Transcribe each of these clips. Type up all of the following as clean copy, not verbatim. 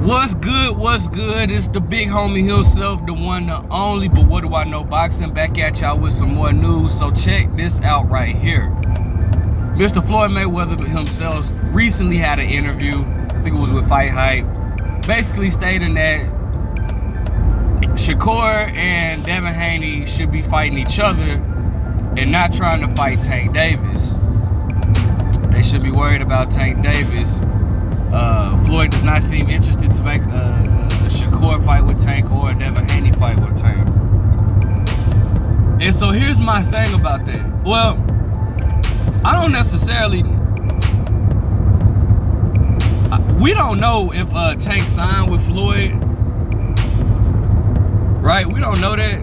What's good? What's good? It's the big homie himself, the one, the only. But what do I know? Boxing, back at y'all with some more news. So check this out right here. Mr. Floyd Mayweather himself recently had an interview. I think it was with Fight Hype, basically stating that Shakur and Devin Haney should be fighting each other and not trying to fight Tank Davis. They should be worried about Tank Davis. Floyd does not seem interested to make a Shakur fight with Tank or a Devin Haney fight with Tank. And so here's my thing about that. Well, I don't necessarily... We don't know if Tank signed with Floyd. Right? We don't know that.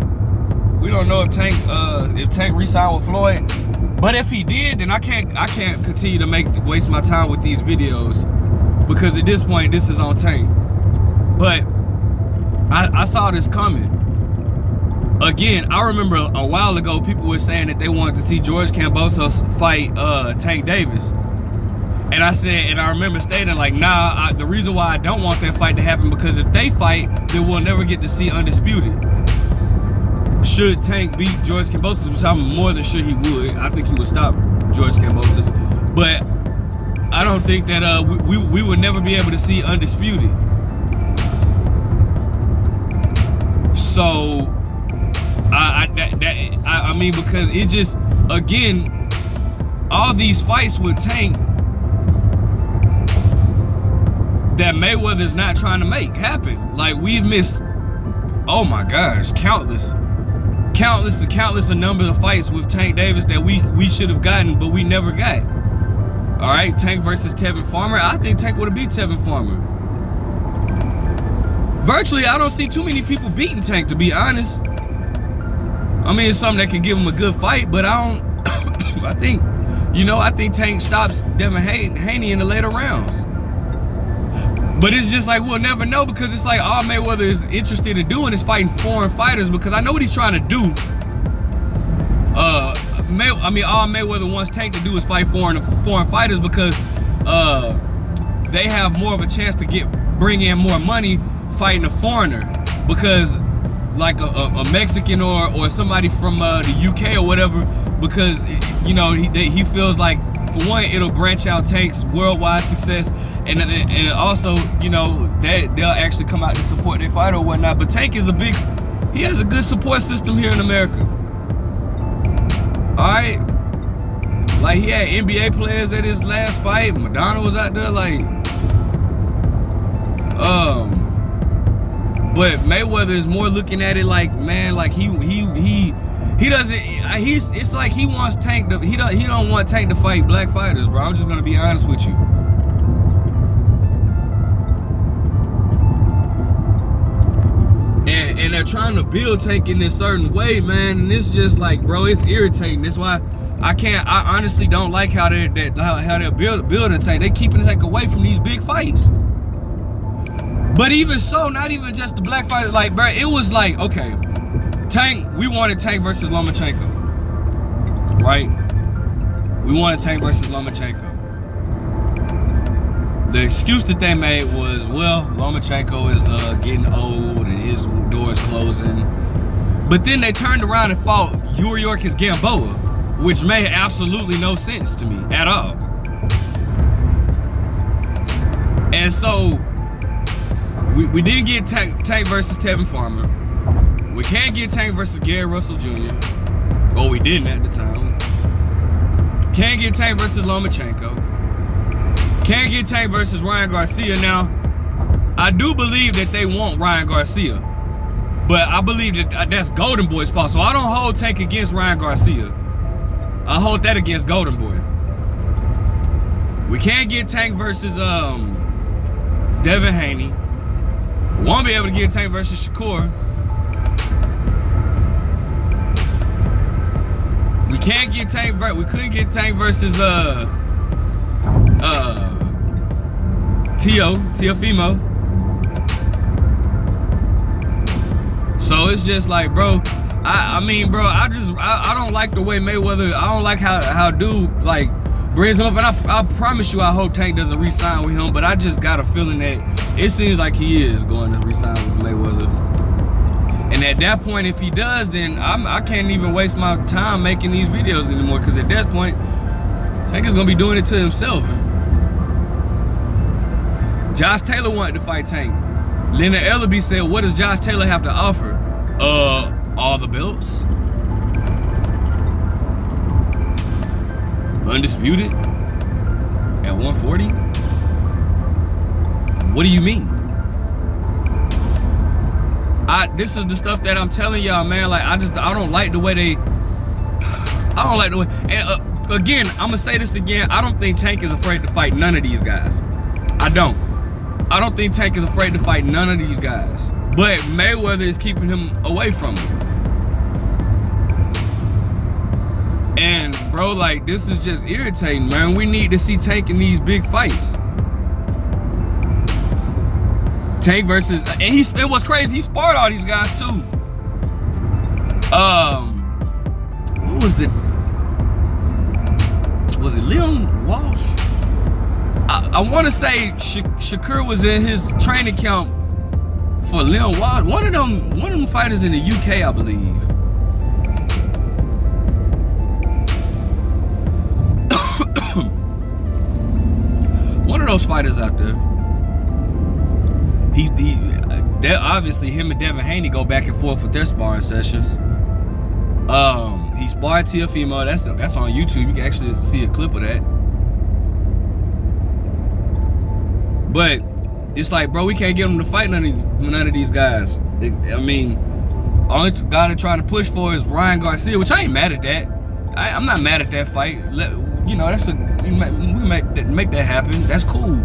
We don't know if Tank re-signed with Floyd. But if he did, then I can't continue to waste my time with these videos. Because at this point, this is on Tank. But I saw this coming. Again, I remember a while ago, people were saying that they wanted to see George Kambosos fight Tank Davis. And I remember stating like, nah, the reason why I don't want that fight to happen, because if they fight, then we'll never get to see Undisputed. Should Tank beat George Kambosos, which I'm more than sure he would. I think he would stop George Kambosos. But I don't think that we would never be able to see Undisputed. So I mean, because it just, again, all these fights with Tank that Mayweather's not trying to make happen. Like, we've missed, oh my gosh, countless a number of fights with Tank Davis that we should have gotten, but we never got. All right, Tank versus Tevin Farmer. I think Tank would have beat Tevin Farmer. Virtually, I don't see too many people beating Tank, to be honest. I mean, it's something that can give him a good fight, but I don't. I think Tank stops Devin Haney in the later rounds. But it's just like, we'll never know, because it's like all Mayweather is interested in doing is fighting foreign fighters, because I know what he's trying to do. All Mayweather wants Tank to do is fight foreign fighters, because they have more of a chance to bring in more money fighting a foreigner, because like a Mexican or somebody from the UK or whatever, because he feels like, for one, it'll branch out Tank's worldwide success, and also they'll actually come out to support their fighter or whatnot. But Tank is he has a good support system here in America. Alright, like he had NBA players at his last fight. Madonna was out there, like, but Mayweather is more looking at it like, man, like he doesn't. It's like he wants Tank to. He don't want Tank to fight black fighters, bro. I'm just gonna be honest with you. And they're trying to build Tank in this certain way, man, and it's just like, bro, it's irritating. That's why I honestly don't like how they're building Tank. They keeping Tank away from these big fights. But even so, not even just the black fighters, like, bro, it was like, okay, Tank, we wanted Tank versus Lomachenko, right? We wanted Tank versus Lomachenko. The excuse that they made was, well, Lomachenko is getting old and his door is closing. But then they turned around and fought Yuriorkis Gamboa, which made absolutely no sense to me at all. And so we didn't get Tank versus Tevin Farmer. We can't get Tank versus Gary Russell Jr. Or we didn't at the time. Can't get Tank versus Lomachenko. Can't get Tank versus Ryan Garcia. Now, I do believe that they want Ryan Garcia, but I believe that that's Golden Boy's fault. So I don't hold Tank against Ryan Garcia. I hold that against Golden Boy. We can't get Tank versus Devin Haney. We won't be able to get Tank versus Shakur. We can't get Tank. We couldn't get Tank versus Teofimo. So it's just like, bro, I mean, bro, I don't like the way Mayweather, I don't like how dude, like, brings him up, and I promise you, I hope Tank doesn't re-sign with him, but I just got a feeling that it seems like he is going to re-sign with Mayweather. And at that point, if he does, then I can't even waste my time making these videos anymore, because at that point, Tank is gonna be doing it to himself. Josh Taylor wanted to fight Tank. Leonard Ellaby said, what does Josh Taylor have to offer? All the belts. Undisputed at 140. What do you mean? This is the stuff that I'm telling y'all, man. Like, I don't like the way they, I don't like the way, and again, I'm gonna say this again, I don't think Tank is afraid to fight none of these guys. I don't think Tank is afraid to fight none of these guys, but Mayweather is keeping him away from him. And bro, like, this is just irritating, man. We need to see Tank in these big fights. Tank versus, and it was crazy. He sparred all these guys too. Who was it Leon Walsh? I want to say Shakur was in his training camp for Leon Walsh. One of them fighters in the UK, I believe. One of those fighters out there. Obviously him and Devin Haney go back and forth with their sparring sessions. He sparred Teofimo. That's on YouTube. You can actually see a clip of that. But it's like, bro, we can't get him to fight none of these guys. I mean, only guy they're trying to push for is Ryan Garcia, which I ain't mad at that. I'm not mad at that fight. You know, we make that happen. That's cool.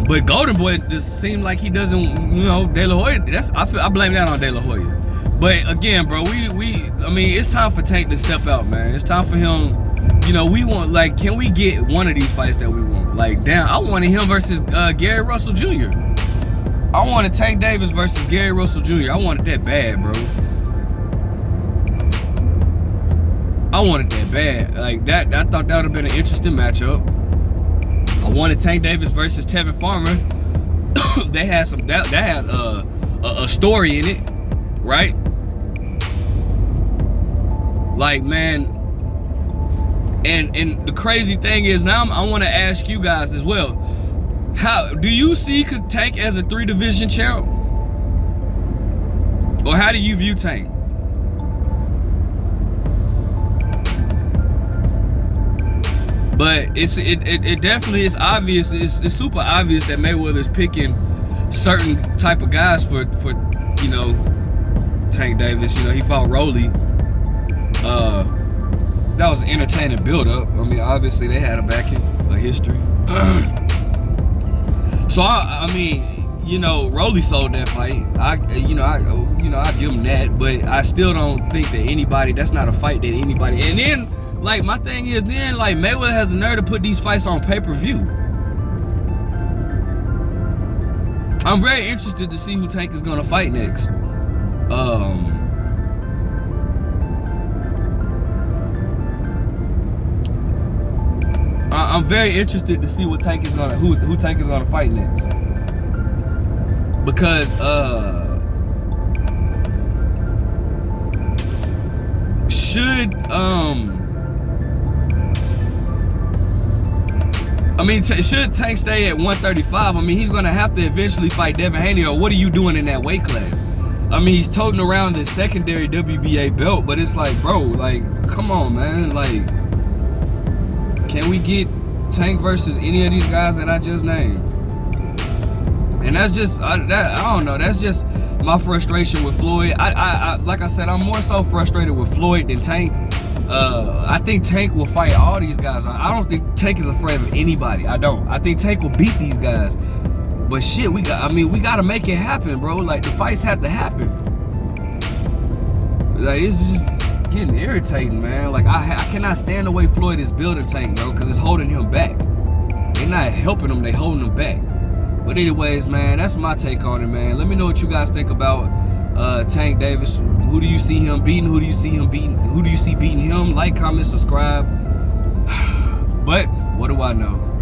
But Golden Boy just seemed like he doesn't, you know, De La Hoya. I blame that on De La Hoya. But again, bro, I mean, it's time for Tank to step out, man. It's time for him. You know, we want, like, can we get one of these fights that we want? Like, damn, I wanted him versus Gary Russell Jr. I wanted Tank Davis versus Gary Russell Jr. I wanted that bad, bro. I wanted that bad. Like, that, I thought that would have been an interesting matchup. I wanted Tank Davis versus Tevin Farmer. They had that had a story in it, right? Like, man, and the crazy thing is, now I want to ask you guys as well. How do you see Tank as a 3-division champ, or how do you view Tank? But it definitely is obvious. It's super obvious that Mayweather's picking certain type of guys for you know, Tank Davis. You know, he fought Rolly. That was an entertaining build-up. I mean, obviously they had a history. So I mean, you know, Rolly sold that fight. I give him that, but I still don't think that that's not a fight that anybody. And then, like, my thing is, then, like, Mayweather has the nerve to put these fights on pay-per-view. I'm very interested to see who Tank is gonna fight next. I'm very interested to see what Tank is gonna who Tank is gonna fight next. Because should Tank stay at 135? I mean, he's gonna have to eventually fight Devin Haney, or what are you doing in that weight class? I mean, he's toting around the secondary WBA belt, but it's like, bro, like, come on, man. Like, can we get Tank versus any of these guys that I just named? And that's just, I don't know, that's just my frustration with Floyd. Like I said, I'm more so frustrated with Floyd than Tank. I think Tank will fight all these guys. I don't think Tank is afraid of anybody. I don't. I think Tank will beat these guys. But shit, we got to make it happen, bro. Like, the fights have to happen. Like, it's just getting irritating, man. Like, I cannot stand the way Floyd is building Tank, bro, because it's holding him back. They're not helping him, they holding him back. But anyways, man, that's my take on it, man. Let me know what you guys think about Tank Davis, who Who do you see him beating? Who do you see him beating? Who do you see beating him? Like, comment, subscribe. But what do I know?